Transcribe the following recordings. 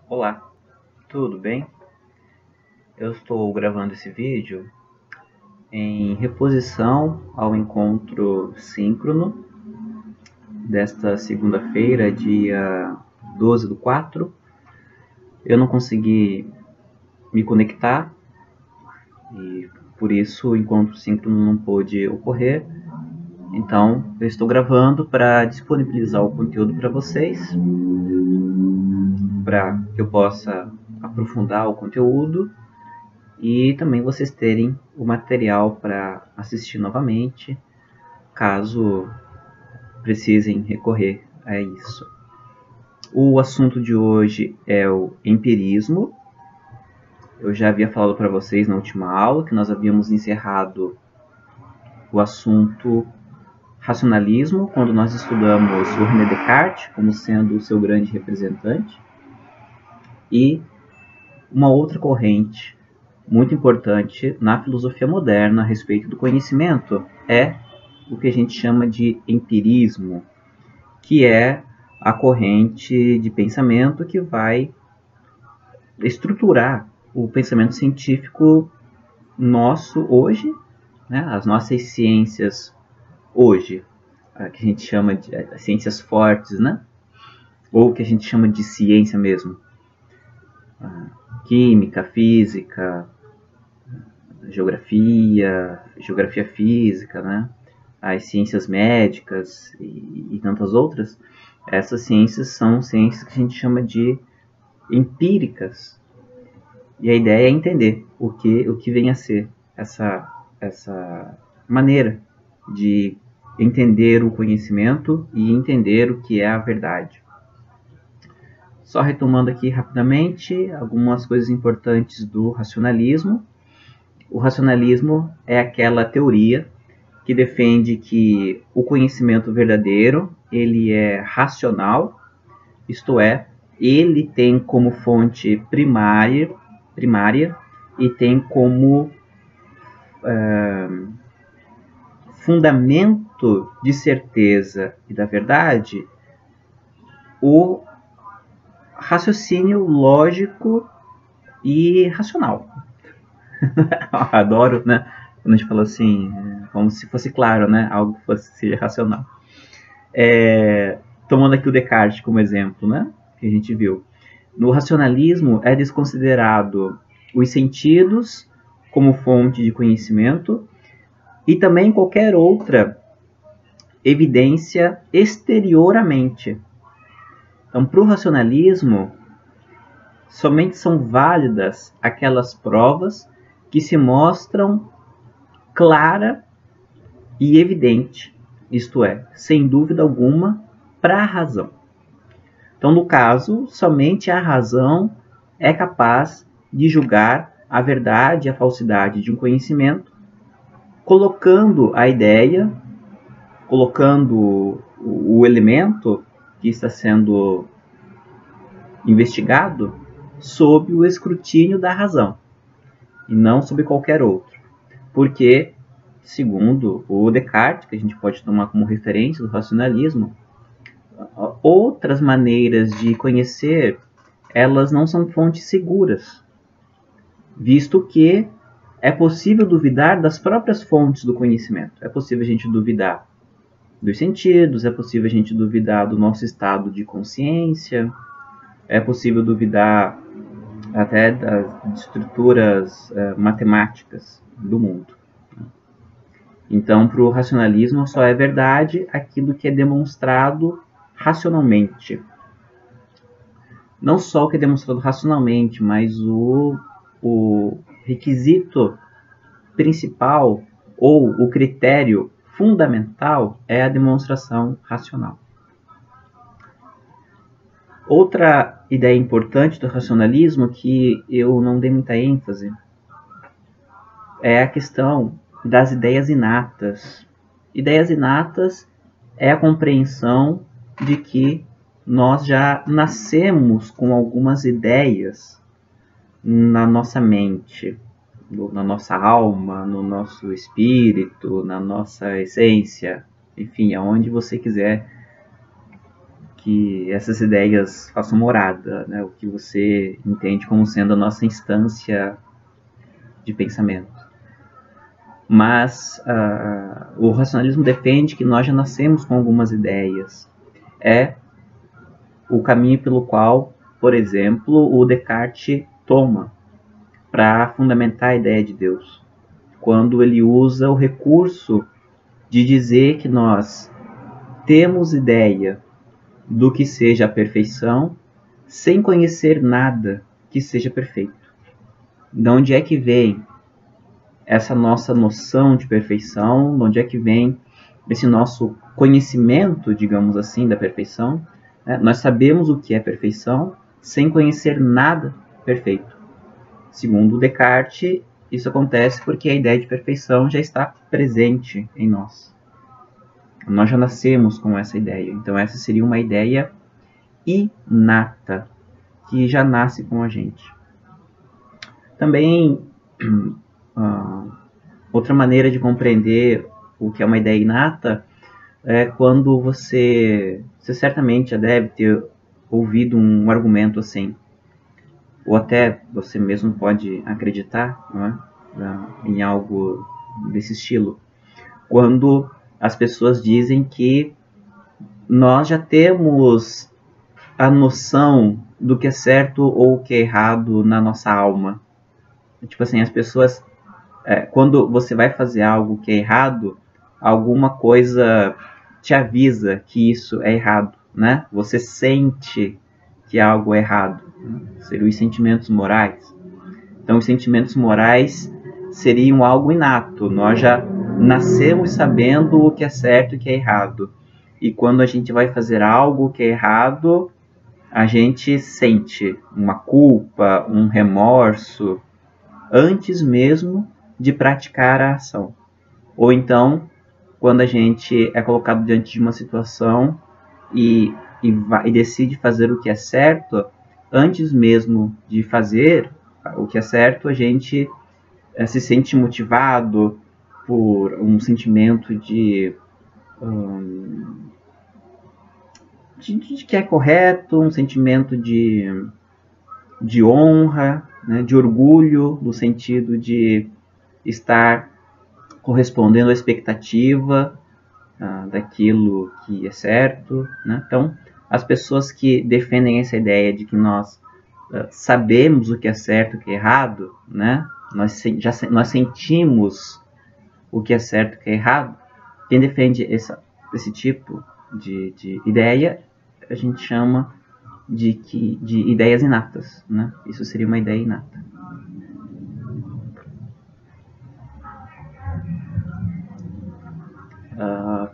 Olá, tudo bem? Eu estou gravando esse vídeo em reposição ao encontro síncrono desta segunda-feira, dia 12/4. Eu não consegui me conectar e por isso o encontro síncrono não pôde ocorrer. Então, eu estou gravando para disponibilizar o conteúdo para vocês, para que eu possa aprofundar o conteúdo e também vocês terem o material para assistir novamente, caso precisem recorrer a isso. O assunto de hoje é o empirismo. Eu já havia falado para vocês na última aula que nós havíamos encerrado o assunto racionalismo, quando nós estudamos o René Descartes como sendo o seu grande representante, e uma outra corrente muito importante na filosofia moderna a respeito do conhecimento é o que a gente chama de empirismo, que é a corrente de pensamento que vai estruturar o pensamento científico nosso hoje, né? As nossas ciências hoje, que a gente chama de ciências fortes, né? Ou que a gente chama de ciência mesmo. Química, física, geografia física, né? As ciências médicas e tantas outras. Essas ciências são ciências que a gente chama de empíricas. E a ideia é entender o que vem a ser essa maneira de entender o conhecimento e entender o que é a verdade. Só retomando aqui rapidamente algumas coisas importantes do racionalismo. O racionalismo é aquela teoria que defende que o conhecimento verdadeiro ele é racional, isto é, ele tem como fonte primária e tem como fundamento de certeza e da verdade o raciocínio lógico e racional. Adoro, né? Quando a gente fala assim, como se fosse claro, né? Algo que seja racional. Tomando aqui o Descartes como exemplo, né? Que a gente viu. No racionalismo é desconsiderado os sentidos como fonte de conhecimento e também qualquer outra evidência exteriormente. Então, para o racionalismo, somente são válidas aquelas provas que se mostram clara e evidente, isto é, sem dúvida alguma, para a razão. Então, no caso, somente a razão é capaz de julgar a verdade e a falsidade de um conhecimento, colocando a ideia, colocando o elemento que está sendo investigado sob o escrutínio da razão e não sob qualquer outro. Porque, segundo o Descartes, que a gente pode tomar como referência do racionalismo, outras maneiras de conhecer, elas não são fontes seguras, visto que é possível duvidar das próprias fontes do conhecimento. É possível a gente duvidar dos sentidos, é possível a gente duvidar do nosso estado de consciência, é possível duvidar até das estruturas matemáticas do mundo. Então, para o racionalismo, só é verdade aquilo que é demonstrado racionalmente. Não só o que é demonstrado racionalmente, mas o requisito principal ou o critério fundamental é a demonstração racional. Outra ideia importante do racionalismo que eu não dei muita ênfase é a questão das ideias inatas. Ideias inatas é a compreensão de que nós já nascemos com algumas ideias na nossa mente, na nossa alma, no nosso espírito, na nossa essência, enfim, aonde você quiser que essas ideias façam morada, né? O que você entende como sendo a nossa instância de pensamento. Mas o racionalismo defende que nós já nascemos com algumas ideias. É o caminho pelo qual, por exemplo, o Descartes toma para fundamentar a ideia de Deus, quando ele usa o recurso de dizer que nós temos ideia do que seja a perfeição sem conhecer nada que seja perfeito. De onde é que vem essa nossa noção de perfeição? De onde é que vem esse nosso conhecimento, digamos assim, da perfeição? Nós sabemos o que é perfeição sem conhecer nada perfeito. Segundo Descartes, isso acontece porque a ideia de perfeição já está presente em nós. Nós já nascemos com essa ideia. Então essa seria uma ideia inata, que já nasce com a gente. Também, outra maneira de compreender o que é uma ideia inata é quando você certamente já deve ter ouvido um argumento assim, ou até você mesmo pode acreditar, não é? Em algo desse estilo, quando as pessoas dizem que nós já temos a noção do que é certo ou o que é errado na nossa alma. Tipo assim, as pessoas, quando você vai fazer algo que é errado, alguma coisa te avisa que isso é errado, né? Você sente que algo é errado. Seriam os sentimentos morais. Então, os sentimentos morais seriam algo inato. Nós já nascemos sabendo o que é certo e o que é errado. E quando a gente vai fazer algo que é errado, a gente sente uma culpa, um remorso, antes mesmo de praticar a ação. Ou então, quando a gente é colocado diante de uma situação e decide fazer o que é certo, antes mesmo de fazer o que é certo, a gente se sente motivado por um sentimento de que é correto, um sentimento de honra, né, de orgulho, no sentido de estar correspondendo à expectativa daquilo que é certo, né? Então, as pessoas que defendem essa ideia de que nós sabemos o que é certo e o que é errado, né? Nós sentimos o que é certo e o que é errado. Quem defende esse tipo de ideia, a gente chama de ideias inatas, né? Isso seria uma ideia inata.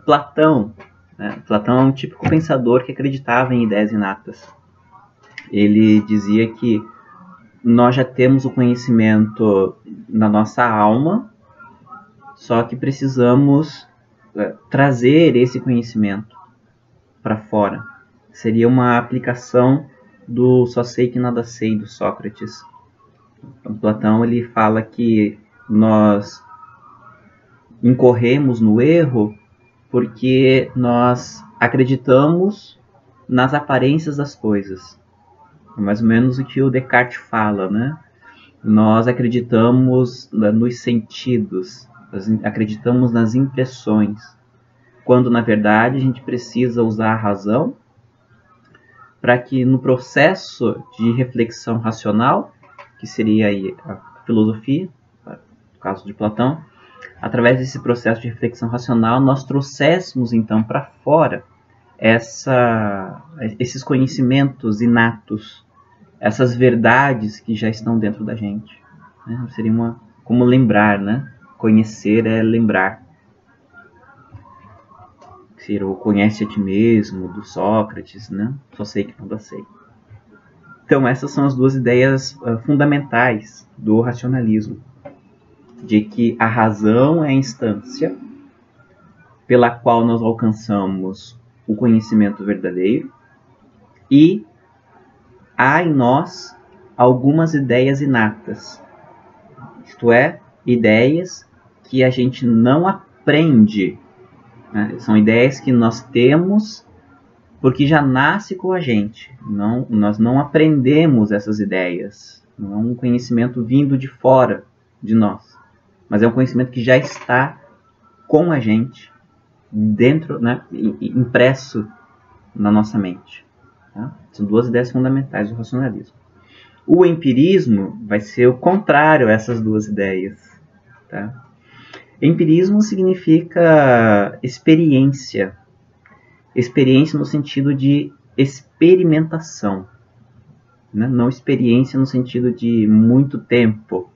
Platão, né? Platão é um típico pensador que acreditava em ideias inatas. Ele dizia que nós já temos o conhecimento na nossa alma, só que precisamos trazer esse conhecimento para fora. Seria uma aplicação do só sei que nada sei, do Sócrates. Então, Platão ele fala que nós incorremos no erro porque nós acreditamos nas aparências das coisas. É mais ou menos o que o Descartes fala, né? Nós acreditamos nos sentidos, acreditamos nas impressões, quando na verdade a gente precisa usar a razão para que no processo de reflexão racional, que seria aí a filosofia, no caso de Platão, através desse processo de reflexão racional, nós trouxéssemos então para fora esses conhecimentos inatos, essas verdades que já estão dentro da gente. Né? Seria como lembrar, né? Conhecer é lembrar. Seria o conhece a ti mesmo, do Sócrates, né? Só sei que nada sei. Então essas são as duas ideias fundamentais do racionalismo. De que a razão é a instância pela qual nós alcançamos o conhecimento verdadeiro e há em nós algumas ideias inatas, isto é, ideias que a gente não aprende, né? São ideias que nós temos porque já nasce com a gente. Nós não aprendemos essas ideias. Não é um conhecimento vindo de fora de nós, mas é um conhecimento que já está com a gente, dentro, né, impresso na nossa mente. Tá? São duas ideias fundamentais do racionalismo. O empirismo vai ser o contrário a essas duas ideias. Tá? Empirismo significa experiência. Experiência no sentido de experimentação. Né? Não experiência no sentido de muito tempo.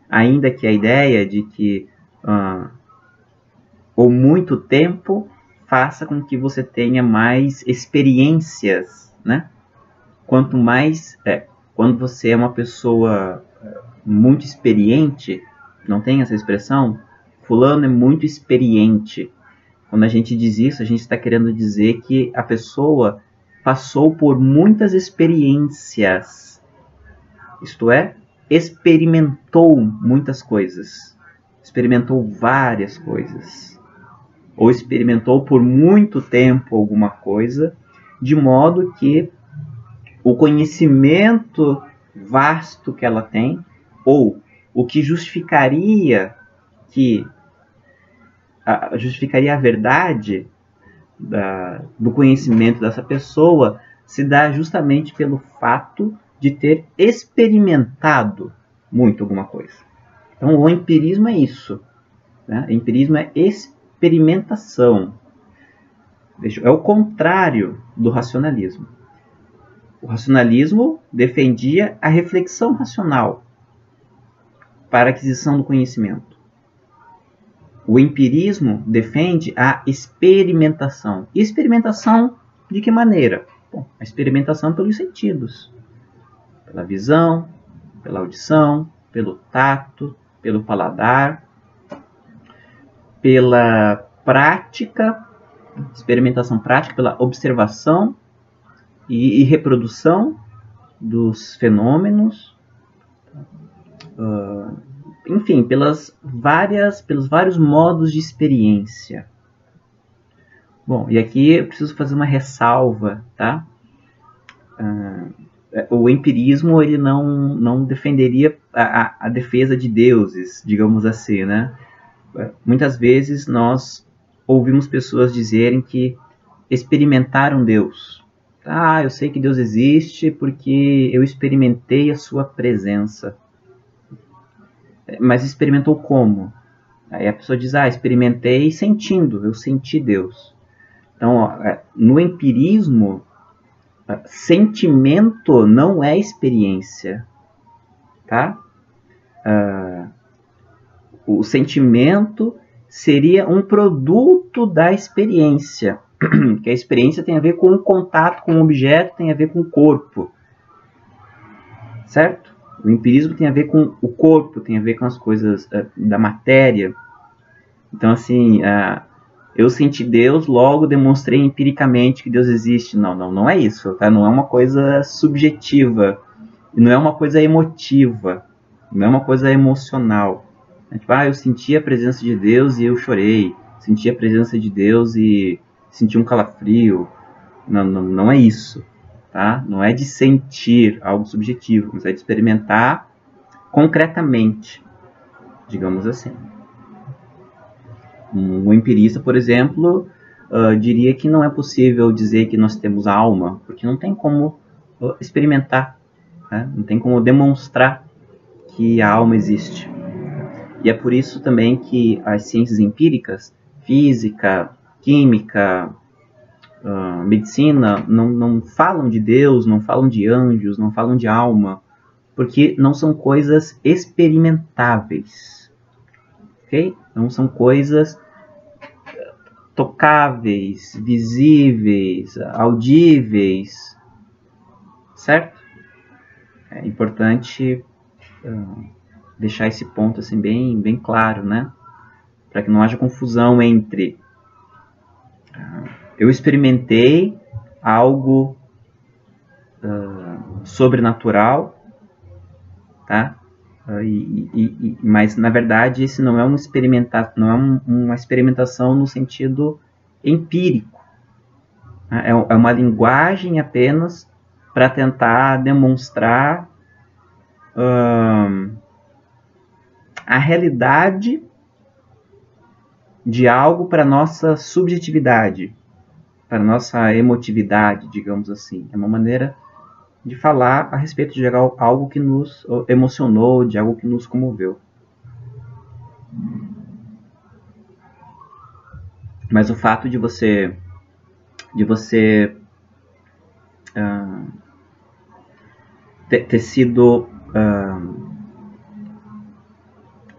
Ainda que a ideia de que o muito tempo faça com que você tenha mais experiências, né? Quanto mais, quando você é uma pessoa muito experiente, não tem essa expressão? Fulano é muito experiente. Quando a gente diz isso, a gente está querendo dizer que a pessoa passou por muitas experiências. Isto é, experimentou muitas coisas. Experimentou várias coisas. Ou experimentou por muito tempo alguma coisa, de modo que o conhecimento vasto que ela tem, ou o que justificaria a verdade do conhecimento dessa pessoa, se dá justamente pelo fato de ter experimentado muito alguma coisa. Então, o empirismo é isso. Né? O empirismo é experimentação. É o contrário do racionalismo. O racionalismo defendia a reflexão racional para a aquisição do conhecimento. O empirismo defende a experimentação. Experimentação de que maneira? Bom, a experimentação pelos sentidos. Pela visão, pela audição, pelo tato, pelo paladar, pela prática, experimentação prática, pela observação e reprodução dos fenômenos, enfim, pelos vários modos de experiência. Bom, e aqui eu preciso fazer uma ressalva, tá? O empirismo ele não defenderia a defesa de deuses, digamos assim, né? Muitas vezes nós ouvimos pessoas dizerem que experimentaram Deus. Ah, eu sei que Deus existe porque eu experimentei a sua presença. Mas experimentou como? Aí a pessoa diz, experimentei sentindo, eu senti Deus. Então, no empirismo, sentimento não é experiência, tá? O sentimento seria um produto da experiência, que a experiência tem a ver com o contato com o objeto, tem a ver com o corpo, certo? O empirismo tem a ver com o corpo, tem a ver com as coisas da matéria. Então, assim, eu senti Deus, logo demonstrei empiricamente que Deus existe. Não é isso, tá? Não é uma coisa subjetiva, não é uma coisa emotiva, não é uma coisa emocional. Tipo, eu senti a presença de Deus e eu chorei, senti a presença de Deus e senti um calafrio. Não é isso. Tá? Não é de sentir algo subjetivo, mas é de experimentar concretamente, digamos assim. Um empirista, por exemplo, diria que não é possível dizer que nós temos alma, porque não tem como experimentar, né? Não tem como demonstrar que a alma existe. E é por isso também que as ciências empíricas, física, química, medicina, não falam de Deus, não falam de anjos, não falam de alma, porque não são coisas experimentáveis, ok? Não são coisas tocáveis, visíveis, audíveis, certo? É importante deixar esse ponto assim bem claro, né? Para que não haja confusão entre eu experimentei algo sobrenatural, tá? Mas na verdade esse não é uma experimentação no sentido empírico, É uma linguagem apenas para tentar demonstrar a realidade de algo para nossa subjetividade, para nossa emotividade, digamos assim. É uma maneira de falar a respeito de algo que nos emocionou, de algo que nos comoveu. Mas o fato de você ter sido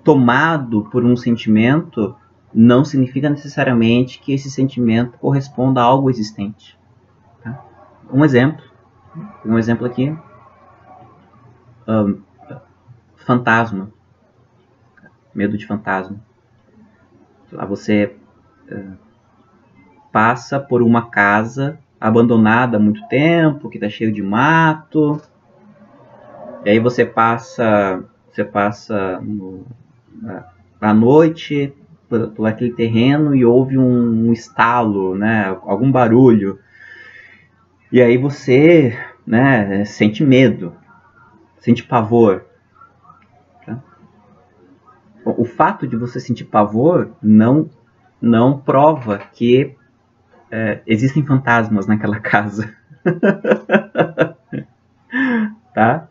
tomado por um sentimento não significa necessariamente que esse sentimento corresponda a algo existente. Tá? Um exemplo aqui, fantasma, medo de fantasma. Lá você passa por uma casa abandonada há muito tempo, que está cheio de mato, e aí você passa à noite por aquele terreno e ouve um estalo, né, algum barulho, e aí você, né, sente medo, sente pavor. Tá? O fato de você sentir pavor não prova que existem fantasmas naquela casa. Tá?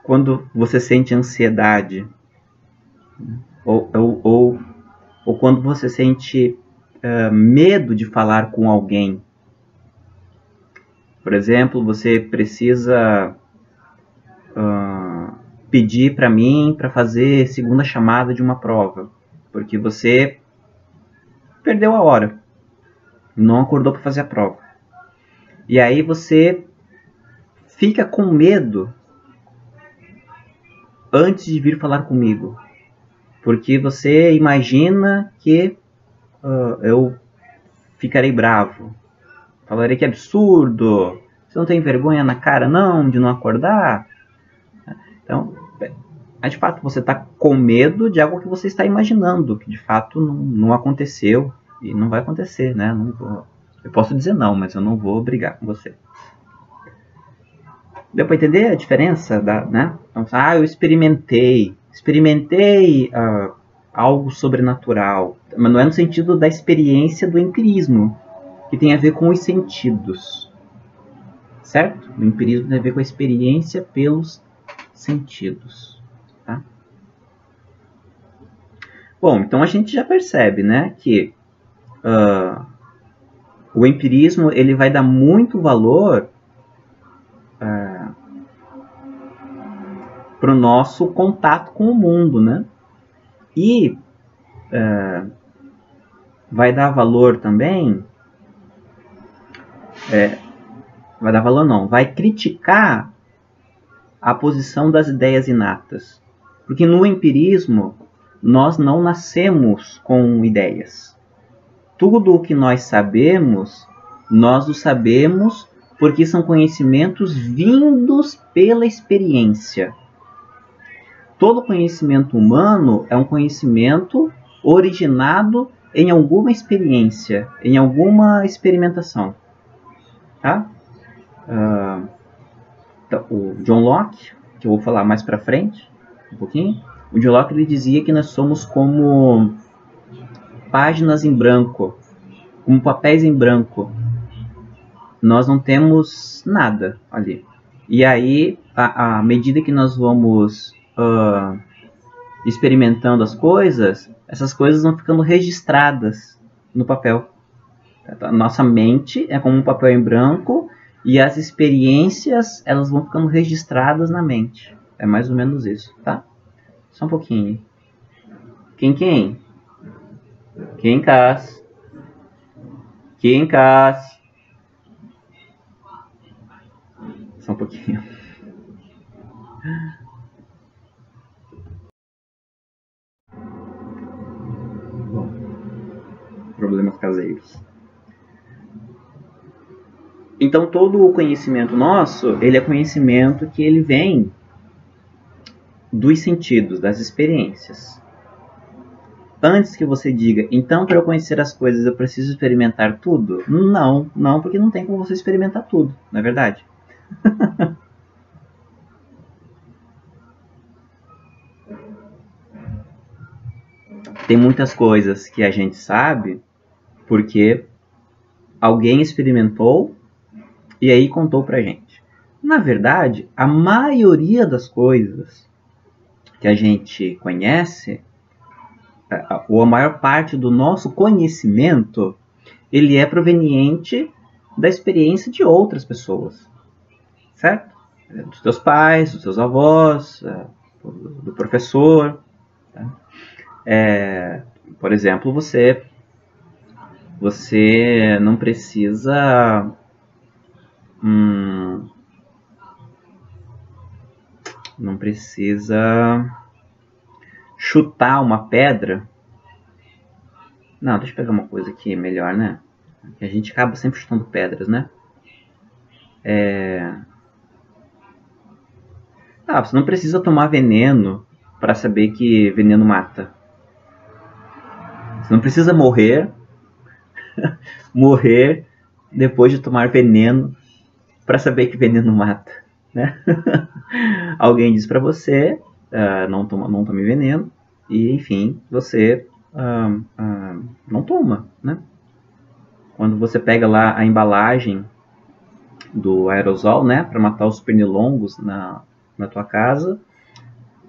Quando você sente ansiedade, ou quando você sente medo de falar com alguém. Por exemplo, você precisa pedir para mim para fazer segunda chamada de uma prova, porque você perdeu a hora, não acordou para fazer a prova. E aí você fica com medo antes de vir falar comigo, porque você imagina que eu ficarei bravo, falarei que é absurdo, você não tem vergonha na cara não de não acordar. Então, de fato, você está com medo de algo que você está imaginando, que de fato não aconteceu e não vai acontecer, né? Eu posso dizer não, mas eu não vou brigar com você. Deu para entender a diferença? Né? Então, eu experimentei algo sobrenatural, mas não é no sentido da experiência do empirismo, que tem a ver com os sentidos, certo? O empirismo tem a ver com a experiência pelos sentidos. Tá? Bom, então a gente já percebe, né, que o empirismo ele vai dar muito valor para o nosso contato com o mundo, né? E vai dar valor também, vai criticar a posição das ideias inatas. Porque no empirismo, nós não nascemos com ideias. Tudo o que nós sabemos, nós o sabemos porque são conhecimentos vindos pela experiência. Todo conhecimento humano é um conhecimento originado em alguma experiência, em alguma experimentação. Tá? O John Locke, que eu vou falar mais para frente, um pouquinho, o John Locke ele dizia que nós somos como páginas em branco, como papéis em branco. Nós não temos nada ali. E aí, à medida que nós vamos experimentando as coisas, essas coisas vão ficando registradas no papel. Nossa mente é como um papel em branco e as experiências elas vão ficando registradas na mente. É mais ou menos isso, tá? Só um pouquinho. Quem? Cas? Só um pouquinho. Bom, problemas caseiros. Então todo o conhecimento nosso, ele é conhecimento que ele vem dos sentidos, das experiências. antes que você diga, então para eu conhecer as coisas eu preciso experimentar tudo? Não, não, porque não tem como você experimentar tudo, não é verdade? Tem muitas coisas que a gente sabe porque alguém experimentou e aí contou pra gente. Na verdade, a maioria das coisas que a gente conhece, ou a maior parte do nosso conhecimento, ele é proveniente da experiência de outras pessoas, certo? Dos teus pais, dos teus avós, do professor. Tá? Por exemplo, você não precisa não precisa chutar uma pedra. Não, deixa eu pegar uma coisa aqui melhor, né? A gente acaba sempre chutando pedras, né? Você não precisa tomar veneno para saber que veneno mata. Você não precisa morrer depois de tomar veneno para saber que veneno mata, né? Alguém diz para você, não tome veneno, e enfim, você não toma, né? Quando você pega lá a embalagem do aerosol, né, para matar os pernilongos na tua casa,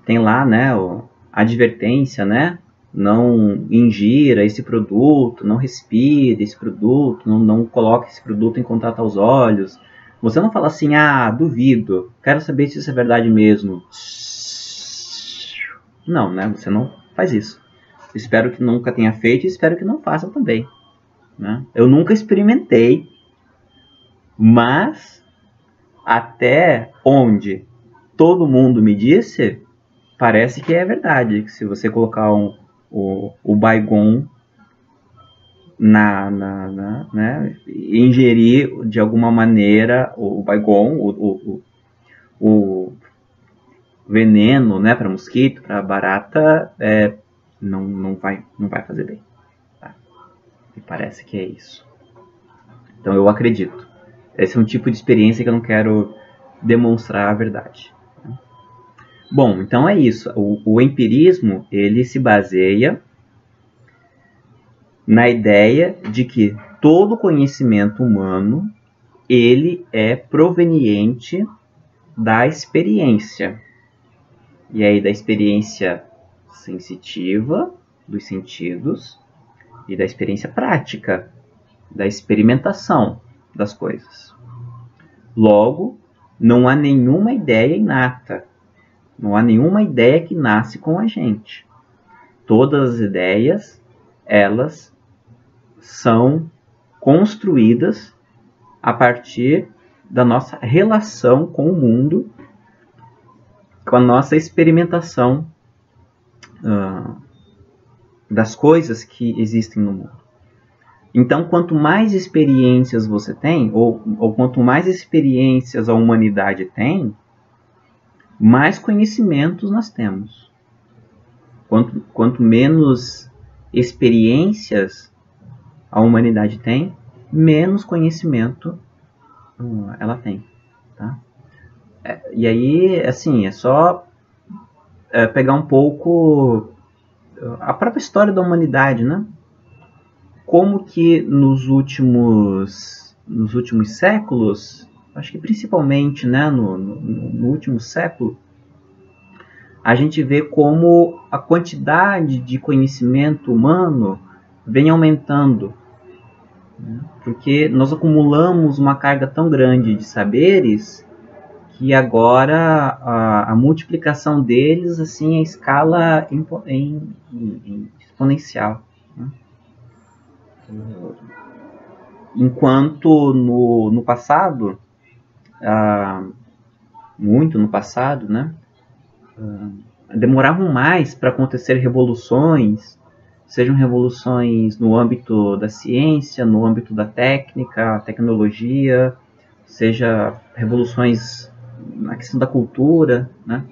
tem lá, né, a advertência, né, não ingira esse produto, não respire esse produto, não coloque esse produto em contato aos olhos. Você não fala assim, duvido, quero saber se isso é verdade mesmo. Não, né, você não faz isso. Espero que nunca tenha feito e espero que não faça também. Né? Eu nunca experimentei, mas até onde todo mundo me disse, parece que é verdade. Que se você colocar o Baygon né, ingerir de alguma maneira o Baygon, o veneno, né, para mosquito, para barata, não vai fazer bem. Tá? E parece que é isso. Então eu acredito. Esse é um tipo de experiência que eu não quero demonstrar a verdade. Bom, então é isso. O empirismo, ele se baseia na ideia de que todo conhecimento humano, ele é proveniente da experiência. E aí da experiência sensitiva, dos sentidos, e da experiência prática, da experimentação das coisas. Logo, não há nenhuma ideia inata, não há nenhuma ideia que nasce com a gente. Todas as ideias, elas são construídas a partir da nossa relação com o mundo, com a nossa experimentação das coisas que existem no mundo. Então, quanto mais experiências você tem, ou quanto mais experiências a humanidade tem, mais conhecimentos nós temos. Quanto menos experiências a humanidade tem, menos conhecimento ela tem. Tá? E aí, assim, é só pegar um pouco a própria história da humanidade, né? Como que nos últimos séculos, acho que principalmente, né, no último século, a gente vê como a quantidade de conhecimento humano vem aumentando. Porque nós acumulamos uma carga tão grande de saberes que agora a multiplicação deles assim, é escala exponencial. Né? Enquanto no passado, muito no passado, né, demoravam mais para acontecer revoluções, sejam revoluções no âmbito da ciência, no âmbito da técnica, tecnologia, seja revoluções na questão da cultura, né?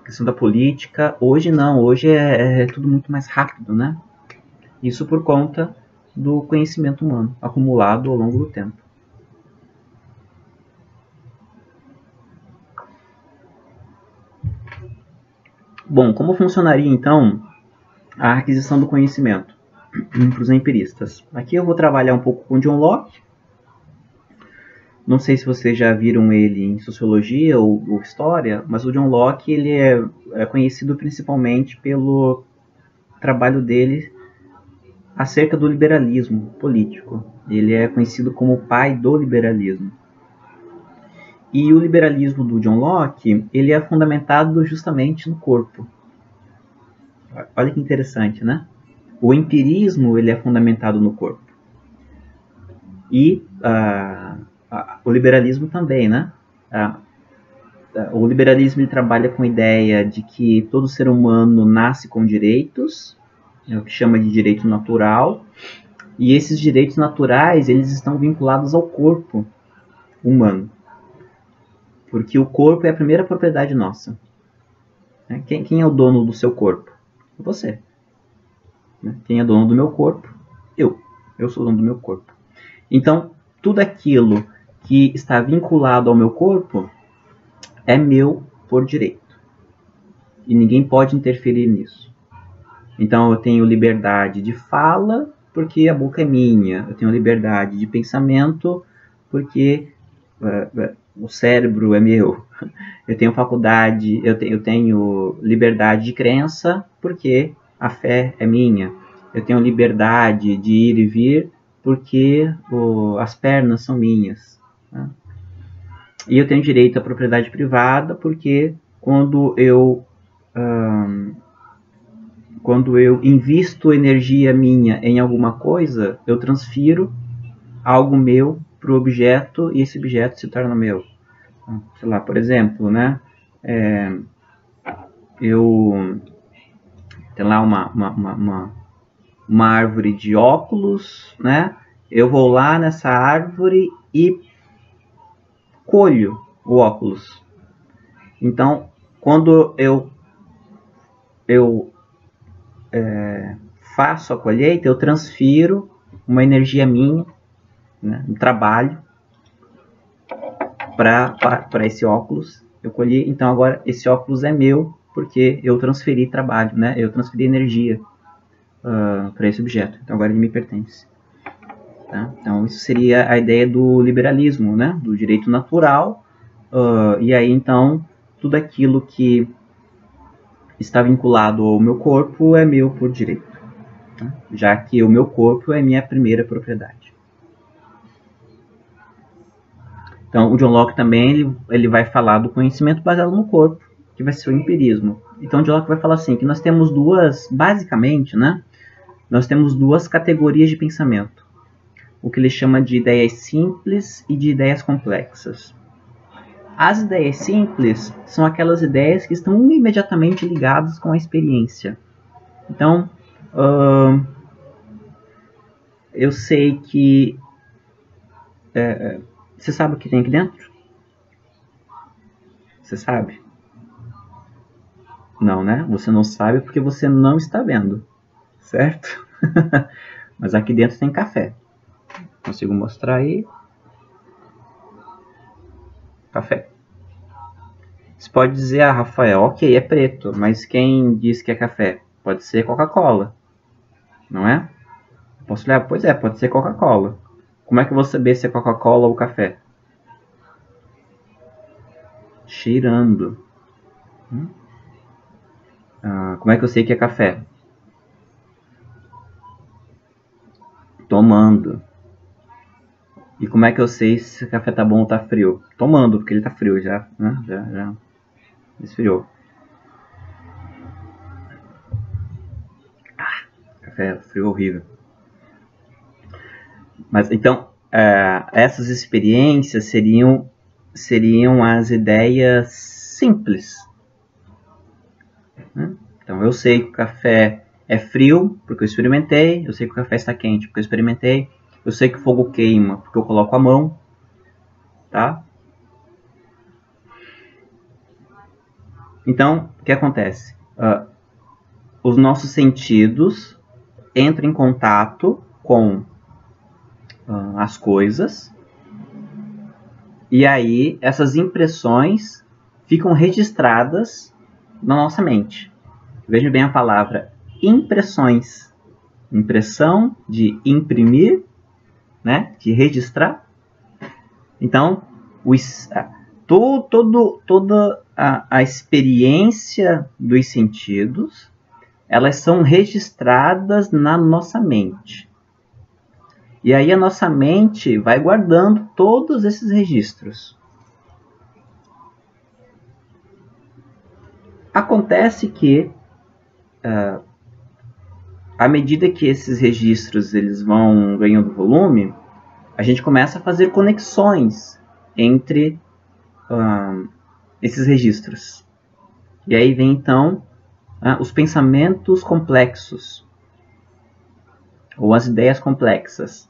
A questão da política, hoje não, hoje é tudo muito mais rápido, né? Isso por conta do conhecimento humano acumulado ao longo do tempo. Bom, como funcionaria então a aquisição do conhecimento para os empiristas? Aqui eu vou trabalhar um pouco com John Locke. Não sei se vocês já viram ele em sociologia ou história, mas o John Locke ele é conhecido principalmente pelo trabalho dele acerca do liberalismo político. Ele é conhecido como o pai do liberalismo. E o liberalismo do John Locke, ele é fundamentado justamente no corpo. Olha que interessante, né? O empirismo, ele é fundamentado no corpo. E o liberalismo também, né? O liberalismo ele trabalha com a ideia de que todo ser humano nasce com direitos, é o que chama de direito natural, e esses direitos naturais eles estão vinculados ao corpo humano, porque o corpo é a primeira propriedade nossa. Quem é o dono do seu corpo? Você. Quem é dono do meu corpo? Eu sou dono do meu corpo. Então, tudo aquilo que está vinculado ao meu corpo é meu por direito. E ninguém pode interferir nisso. Então, eu tenho liberdade de fala porque a boca é minha. Eu tenho liberdade de pensamento porque o cérebro é meu. Eu tenho faculdade, eu tenho liberdade de crença porque a fé é minha. Eu tenho liberdade de ir e vir porque as pernas são minhas. Né? E eu tenho direito à propriedade privada porque quando eu invisto energia minha em alguma coisa, eu transfiro algo meu para o objeto e esse objeto se torna meu. Sei lá, por exemplo, né? Tem lá uma árvore de óculos, né? Eu vou lá nessa árvore e colho o óculos. Então, quando eu faço a colheita, eu transfiro uma energia minha, né, um trabalho, para esse óculos. Eu colhi, então agora esse óculos é meu, porque eu transferi trabalho, né? Eu transferi energia para esse objeto. Então agora ele me pertence. Tá? Então isso seria a ideia do liberalismo, né? Do direito natural. E aí então tudo aquilo que está vinculado ao meu corpo é meu por direito, tá? Já que o meu corpo é minha primeira propriedade. Então o John Locke também ele vai falar do conhecimento baseado no corpo, que vai ser o empirismo. Então o John Locke vai falar assim, que nós temos basicamente, né? Nós temos duas categorias de pensamento. O que ele chama de ideias simples e de ideias complexas. As ideias simples são aquelas ideias que estão imediatamente ligadas com a experiência. Então, eu sei que... você sabe o que tem aqui dentro? Você sabe? Não, né? Você não sabe porque você não está vendo. Certo? Mas aqui dentro tem café. Consigo mostrar aí. Café. Você pode dizer, Rafael, ok, é preto, mas quem diz que é café? Pode ser Coca-Cola, não é? Posso olhar? Pois é, pode ser Coca-Cola. Como é que eu vou saber se é Coca-Cola ou café? Cheirando. Como é que eu sei que é café? Tomando. E como é que eu sei se o café tá bom ou tá frio? Tomando, porque ele tá frio já, né? Já esfriou. Café frio horrível. Mas então, essas experiências seriam as ideias simples. Né? Então eu sei que o café é frio porque eu experimentei, eu sei que o café está quente porque eu experimentei, eu sei que o fogo queima porque eu coloco a mão, tá? Então, o que acontece? Os nossos sentidos entram em contato com as coisas, e aí essas impressões ficam registradas na nossa mente. Veja bem a palavra impressões. Impressão de imprimir, né? De registrar. Então, toda a experiência dos sentidos, elas são registradas na nossa mente. E aí a nossa mente vai guardando todos esses registros. Acontece que, à medida que esses registros eles vão ganhando volume, a gente começa a fazer conexões entre esses registros. E aí vem então os pensamentos complexos, ou as ideias complexas,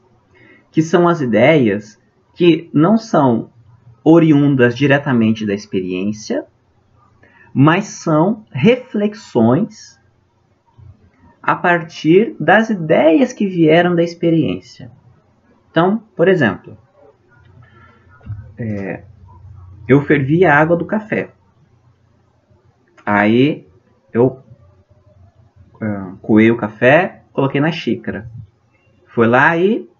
que são as ideias que não são oriundas diretamente da experiência, mas são reflexões a partir das ideias que vieram da experiência. Então, por exemplo, eu fervi a água do café. Aí eu coei o café, coloquei na xícara. Fui lá e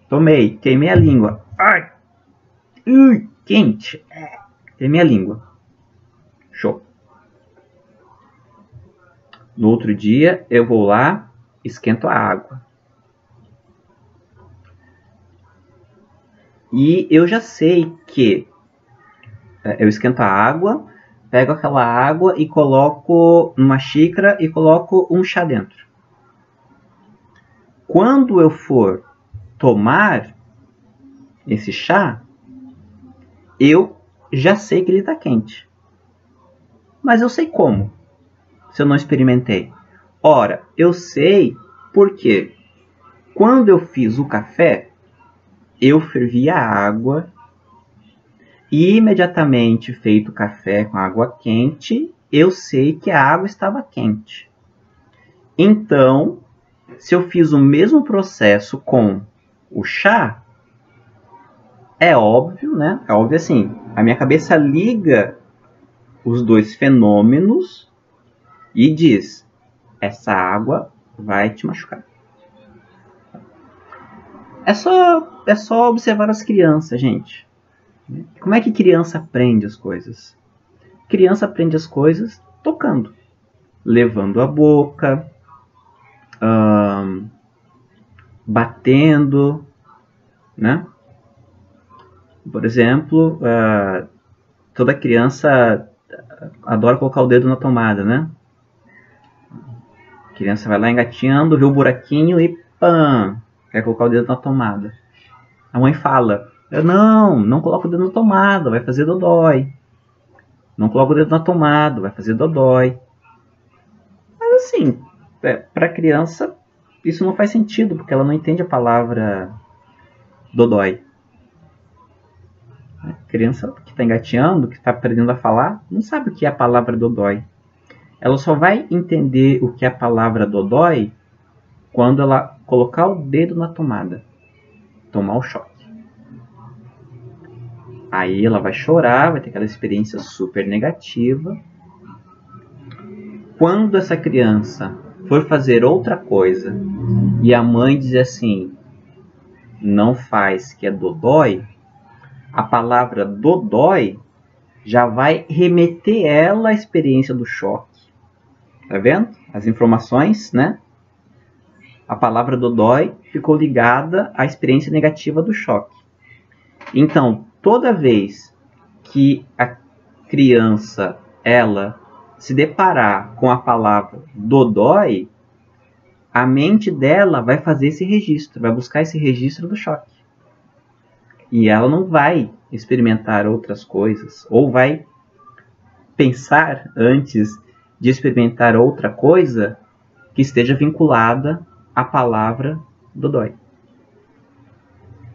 tomei, queimei a língua. Ai! Quente! Queimei a língua. Show! No outro dia, eu vou lá, esquento a água. E eu já sei que eu esquento a água, pego aquela água e coloco numa xícara e coloco um chá dentro. Quando eu for tomar esse chá, eu já sei que ele está quente. Mas eu sei como, se eu não experimentei. Ora, eu sei porque quando eu fiz o café, eu fervi a água e imediatamente feito o café com água quente, eu sei que a água estava quente. Então, se eu fiz o mesmo processo com o chá, é óbvio, né? É óbvio assim, a minha cabeça liga os dois fenômenos e diz, essa água vai te machucar. É só observar as crianças, gente. Como é que criança aprende as coisas? Criança aprende as coisas tocando, levando a boca, batendo, né? Por exemplo, toda criança adora colocar o dedo na tomada, né? A criança vai lá engatinhando, vê o buraquinho e pam! Quer colocar o dedo na tomada. A mãe fala, não coloca o dedo na tomada, vai fazer dodói. Não coloca o dedo na tomada, vai fazer dodói. Mas assim, para a criança, isso não faz sentido, porque ela não entende a palavra dodói. A criança que está engateando, que está aprendendo a falar, não sabe o que é a palavra dodói. Ela só vai entender o que é a palavra dodói quando ela colocar o dedo na tomada, tomar o choque. Aí ela vai chorar, vai ter aquela experiência super negativa. Quando essa criança for fazer outra coisa e a mãe dizer assim, não faz, que é dodói, a palavra dodói já vai remeter ela à experiência do choque. Tá vendo? As informações, né? A palavra dodói ficou ligada à experiência negativa do choque. Então, toda vez que a criança, ela se deparar com a palavra dodói, a mente dela vai fazer esse registro, vai buscar esse registro do choque. E ela não vai experimentar outras coisas, ou vai pensar antes de experimentar outra coisa que esteja vinculada à palavra dodói.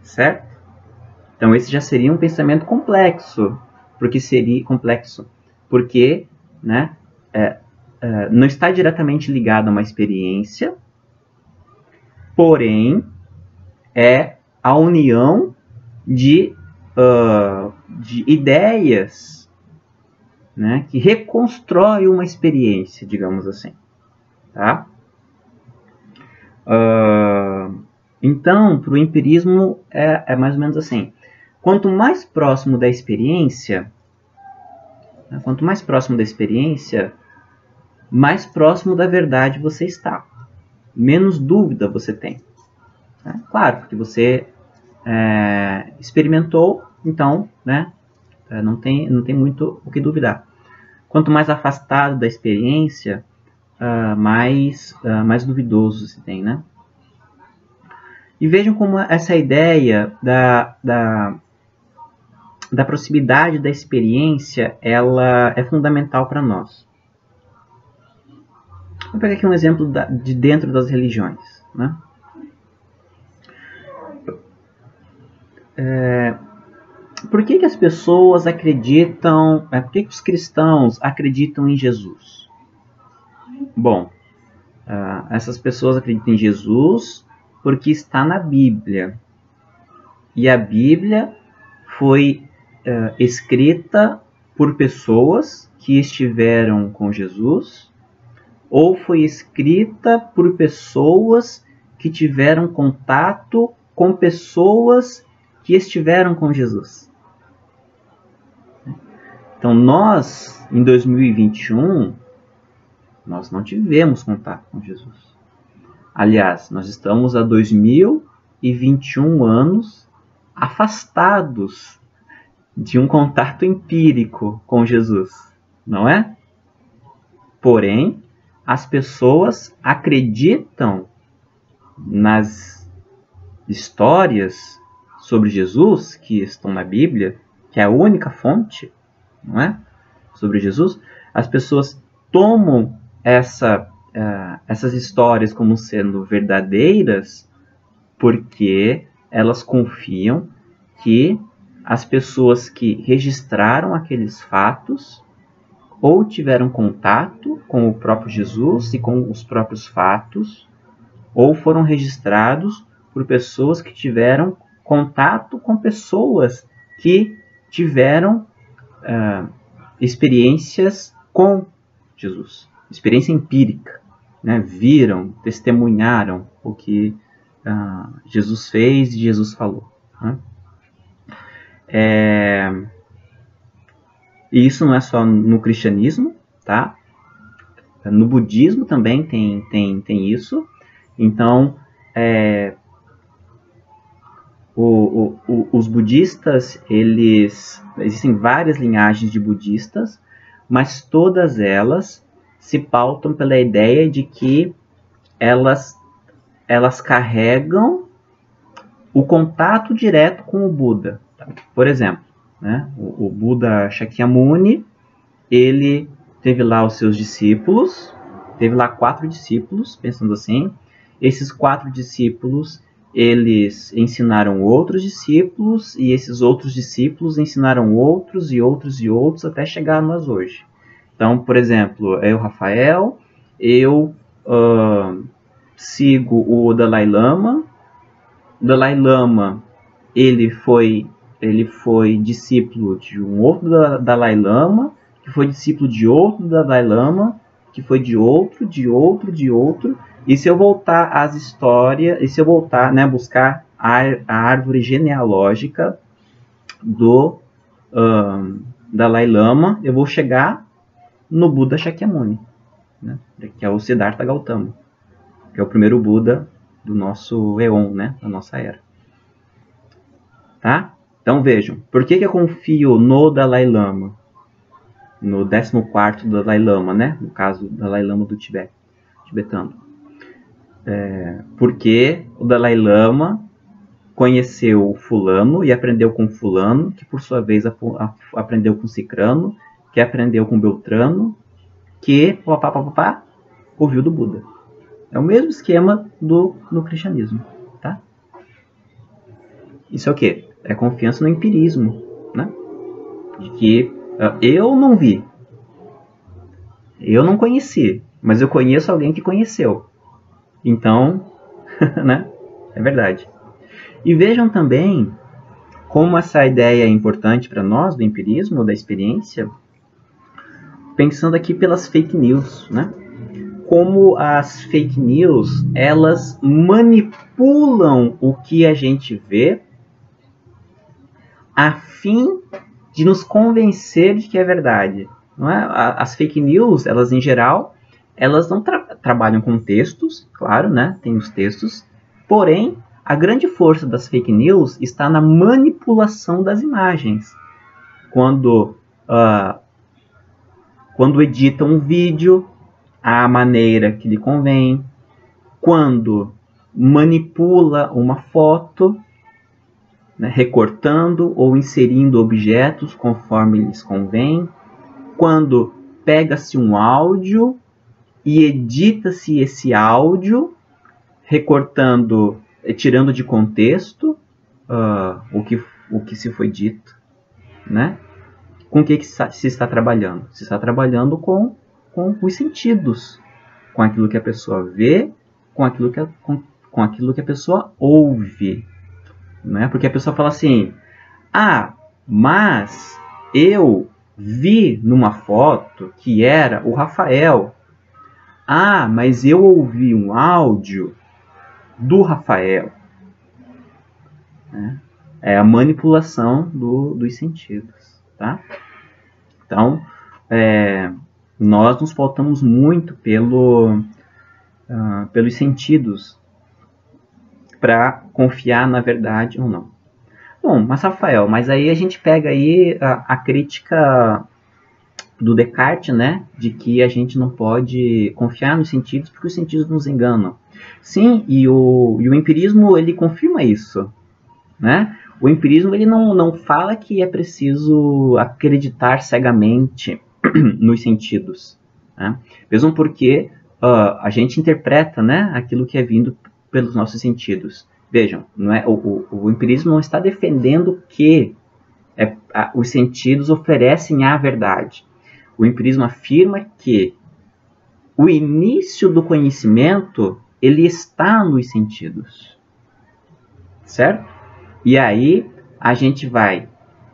Certo? Então esse já seria um pensamento complexo, porque seria complexo, porque, né, não está diretamente ligado a uma experiência, porém é a união de ideias, né, que reconstrói uma experiência, digamos assim. Tá? Então, para o empirismo é mais ou menos assim. Quanto mais próximo da experiência, mais próximo da verdade você está. Menos dúvida você tem. Né? Claro, porque você experimentou, então, né, não tem muito o que duvidar. Quanto mais afastado da experiência, mais duvidoso se tem, né? E vejam como essa ideia da proximidade da experiência, ela é fundamental para nós. Vou pegar aqui um exemplo de dentro das religiões, né? Por que as pessoas acreditam, por que os cristãos acreditam em Jesus? Bom, essas pessoas acreditam em Jesus porque está na Bíblia. E a Bíblia foi escrita por pessoas que estiveram com Jesus, ou foi escrita por pessoas que tiveram contato com pessoas que estiveram com Jesus. Então nós, em 2021, nós não tivemos contato com Jesus. Aliás, nós estamos há 2021 anos afastados de um contato empírico com Jesus, não é? Porém, as pessoas acreditam nas histórias sobre Jesus que estão na Bíblia, que é a única fonte, não é? Sobre Jesus. As pessoas tomam essas histórias como sendo verdadeiras porque elas confiam que as pessoas que registraram aqueles fatos ou tiveram contato com o próprio Jesus e com os próprios fatos, ou foram registrados por pessoas que tiveram contato com pessoas que tiveram experiências com Jesus. Experiência empírica, né? Viram, testemunharam o que Jesus fez e Jesus falou. Né? E isso não é só no cristianismo, tá? No budismo também tem isso. Então, os budistas, existem várias linhagens de budistas, mas todas elas se pautam pela ideia de que elas carregam o contato direto com o Buda. Por exemplo, né, o Buda Shakyamuni, ele teve lá os seus discípulos, teve lá 4 discípulos, pensando assim. Esses 4 discípulos, eles ensinaram outros discípulos, e esses outros discípulos ensinaram outros e outros e outros, até chegar a nós hoje. Então, por exemplo, eu, Rafael, eu sigo o Dalai Lama. O Dalai Lama, ele foi discípulo de um outro Dalai Lama, que foi discípulo de outro Dalai Lama, que foi de outro. E se eu voltar às histórias, e se eu voltar, né, buscar a árvore genealógica do Dalai Lama, eu vou chegar no Buda Shakyamuni, né, que é o Siddhartha Gautama, que é o primeiro Buda do nosso Eon, né, da nossa era. Tá? Então vejam, por que eu confio no Dalai Lama? No 14º Dalai Lama, né? No caso, Dalai Lama do Tibete, tibetano. Porque o Dalai Lama conheceu fulano e aprendeu com fulano, que por sua vez aprendeu com cicrano, que aprendeu com beltrano, que ouviu do Buda. É o mesmo esquema no cristianismo, tá? Isso é o quê? É confiança no empirismo, né? De que eu não vi, Eu não conheci, mas eu conheço alguém que conheceu. Então, né? É verdade. E vejam também como essa ideia é importante para nós, do empirismo, da experiência, pensando aqui pelas fake news, né? Como as fake news, elas manipulam o que a gente vê a fim de nos convencer de que é verdade. Não é? As fake news, elas em geral, elas não trabalham com textos, claro, né? Tem os textos, porém, a grande força das fake news está na manipulação das imagens. Quando editam um vídeo à maneira que lhe convém, quando manipula uma foto, né, recortando ou inserindo objetos conforme lhes convém, quando pega-se um áudio e edita-se esse áudio, recortando, tirando de contexto o que se foi dito, né? Com o que se está trabalhando? Se está trabalhando com os sentidos, com aquilo que a pessoa vê, com aquilo que a pessoa ouve. Né? Porque a pessoa fala assim, mas eu vi numa foto que era o Rafael. Mas eu ouvi um áudio do Rafael. Né? É a manipulação dos sentidos. Tá? Então, nós nos pautamos muito pelos sentidos para confiar na verdade ou não. Bom, mas Rafael, mas aí a gente pega aí a crítica do Descartes, né, de que a gente não pode confiar nos sentidos porque os sentidos nos enganam. Sim, e o empirismo ele confirma isso, né? O empirismo ele não fala que é preciso acreditar cegamente nos sentidos, né? Mesmo porque a gente interpreta, né, aquilo que é vindo pelos nossos sentidos. Vejam, não é, o empirismo não está defendendo que os sentidos oferecem a verdade. O empirismo afirma que o início do conhecimento ele está nos sentidos, certo? E aí a gente vai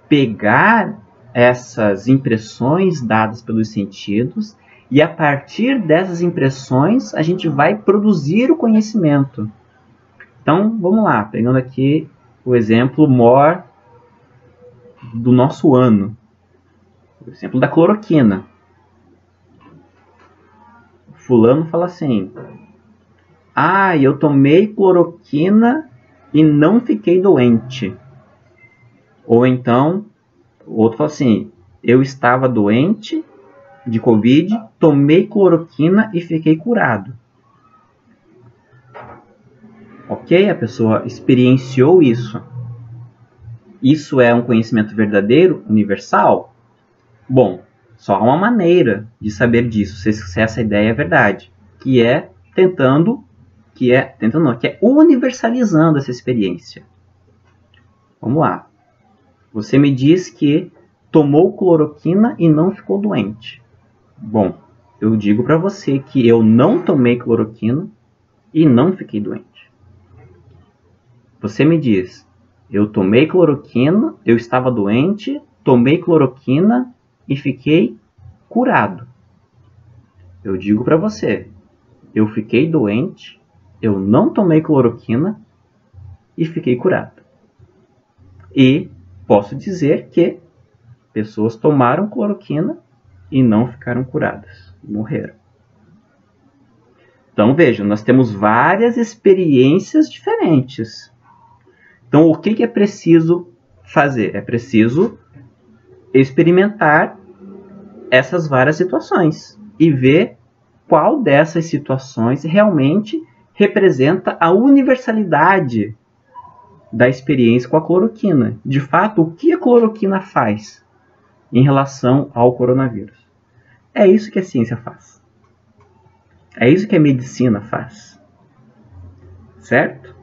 pegar essas impressões dadas pelos sentidos e a partir dessas impressões a gente vai produzir o conhecimento. Então, vamos lá, pegando aqui o exemplo maior do nosso ano. O exemplo da cloroquina. Fulano fala assim, eu tomei cloroquina e não fiquei doente. Ou então, o outro fala assim, eu estava doente de Covid, tomei cloroquina e fiquei curado. Ok? A pessoa experienciou isso. Isso é um conhecimento verdadeiro, universal? Bom, só há uma maneira de saber disso, se essa ideia é verdade, que é universalizando essa experiência. Vamos lá. Você me diz que tomou cloroquina e não ficou doente. Bom, eu digo para você que eu não tomei cloroquina e não fiquei doente. Você me diz, eu tomei cloroquina, eu estava doente, tomei cloroquina e fiquei curado. Eu digo para você, eu fiquei doente, eu não tomei cloroquina e fiquei curado. E posso dizer que pessoas tomaram cloroquina e não ficaram curadas, morreram. Então vejam, nós temos várias experiências diferentes. Então o que é preciso fazer? É preciso experimentar essas várias situações e ver qual dessas situações realmente representa a universalidade da experiência com a cloroquina. De fato, o que a cloroquina faz em relação ao coronavírus? É isso que a ciência faz. É isso que a medicina faz. Certo?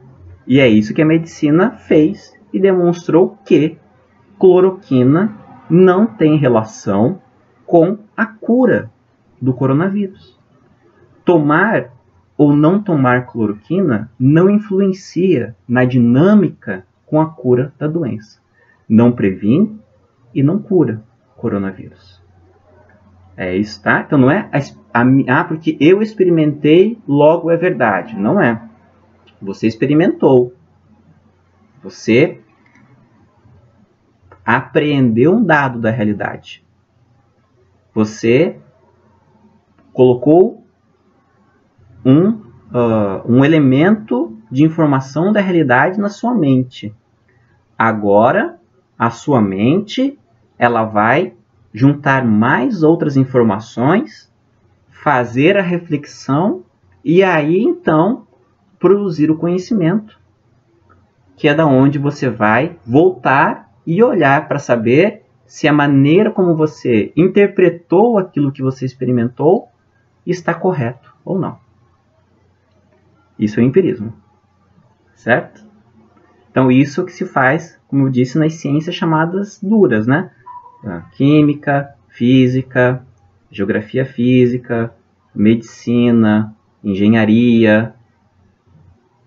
E é isso que a medicina fez e demonstrou que cloroquina não tem relação com a cura do coronavírus. Tomar ou não tomar cloroquina não influencia na dinâmica com a cura da doença. Não previne e não cura coronavírus. É isso, tá? Então não é porque eu experimentei, logo é verdade. Não é. Você experimentou. Você apreendeu um dado da realidade. Você colocou um elemento de informação da realidade na sua mente. Agora, a sua mente, ela vai juntar mais outras informações, fazer a reflexão e aí, então, produzir o conhecimento, que é da onde você vai voltar e olhar para saber se a maneira como você interpretou aquilo que você experimentou está correto ou não. Isso é empirismo, certo? Então, isso que se faz, como eu disse, nas ciências chamadas duras, né? Química, física, geografia física, medicina, engenharia,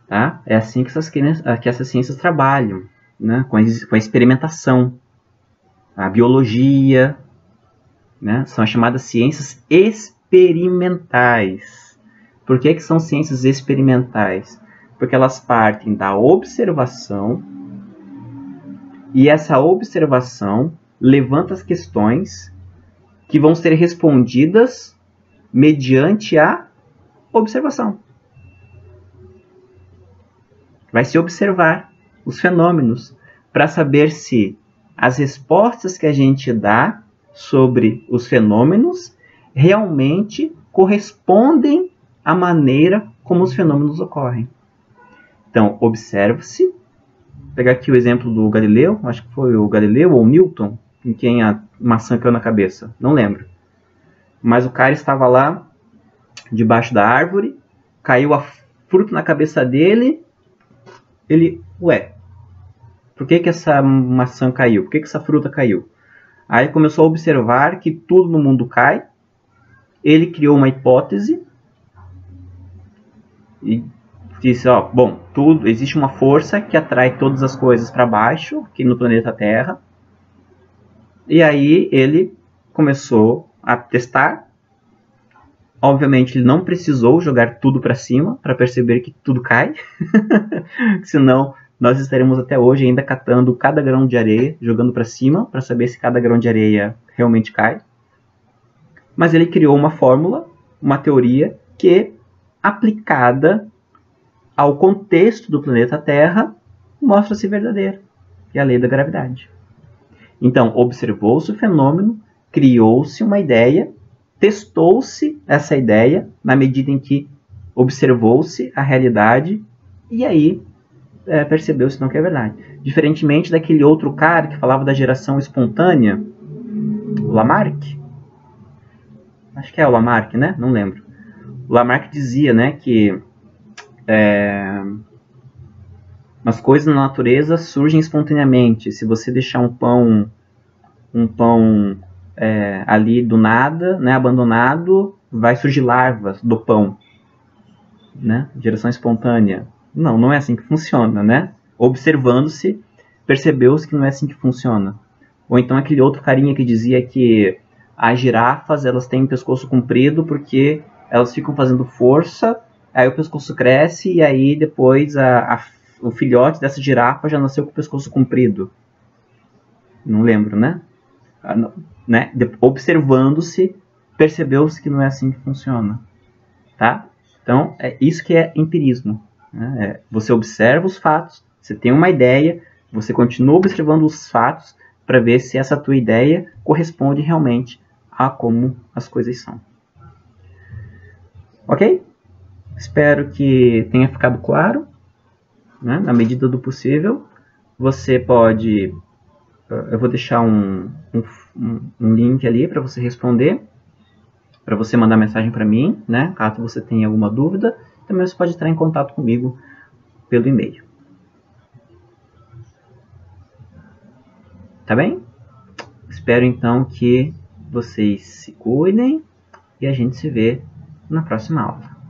tá? É assim que essas ciências trabalham, né? Com a experimentação. A biologia, né? São as chamadas ciências experimentais. Por que são ciências experimentais? Porque elas partem da observação e essa observação levanta as questões que vão ser respondidas mediante a observação. Vai se observar os fenômenos para saber se as respostas que a gente dá sobre os fenômenos realmente correspondem à maneira como os fenômenos ocorrem. Então, observa-se. Vou pegar aqui o exemplo do Galileu, acho que foi o Galileu ou o Newton, em quem a maçã caiu na cabeça, não lembro. Mas o cara estava lá, debaixo da árvore, caiu a fruta na cabeça dele, ele, por que essa maçã caiu? Por que essa fruta caiu? Aí começou a observar que tudo no mundo cai, ele criou uma hipótese e disse, existe uma força que atrai todas as coisas para baixo, aqui no planeta Terra. E aí ele começou a testar. Obviamente ele não precisou jogar tudo para cima para perceber que tudo cai. Senão nós estaremos até hoje ainda catando cada grão de areia, jogando para cima para saber se cada grão de areia realmente cai. Mas ele criou uma fórmula, uma teoria que, aplicada ao contexto do planeta Terra, mostra-se verdadeira, que é a lei da gravidade. Então, observou-se o fenômeno, criou-se uma ideia, testou-se essa ideia na medida em que observou-se a realidade e aí percebeu-se não que é verdade. Diferentemente daquele outro cara que falava da geração espontânea, o Lamarck. Acho que é o Lamarck, né? Não lembro. O Lamarck dizia, né, que as coisas na natureza surgem espontaneamente. Se você deixar um pão ali do nada, né, abandonado, vai surgir larvas do pão, né? Geração espontânea. Não é assim que funciona, né? Observando-se, percebeu-se que não é assim que funciona. Ou então aquele outro carinha que dizia que as girafas, elas têm um pescoço comprido porque elas ficam fazendo força, aí o pescoço cresce e aí depois o filhote dessa girafa já nasceu com o pescoço comprido. Não lembro, né? Observando-se, percebeu-se que não é assim que funciona. Tá? Então, é isso que é empirismo. Né? Você observa os fatos, você tem uma ideia, você continua observando os fatos para ver se essa tua ideia corresponde realmente a como as coisas são. Ok? Espero que tenha ficado claro. Né? Na medida do possível, você pode... Eu vou deixar um link ali para você responder, para você mandar mensagem para mim, né? Caso você tenha alguma dúvida. Também você pode entrar em contato comigo pelo e-mail. Tá bem? Espero então que vocês se cuidem e a gente se vê na próxima aula.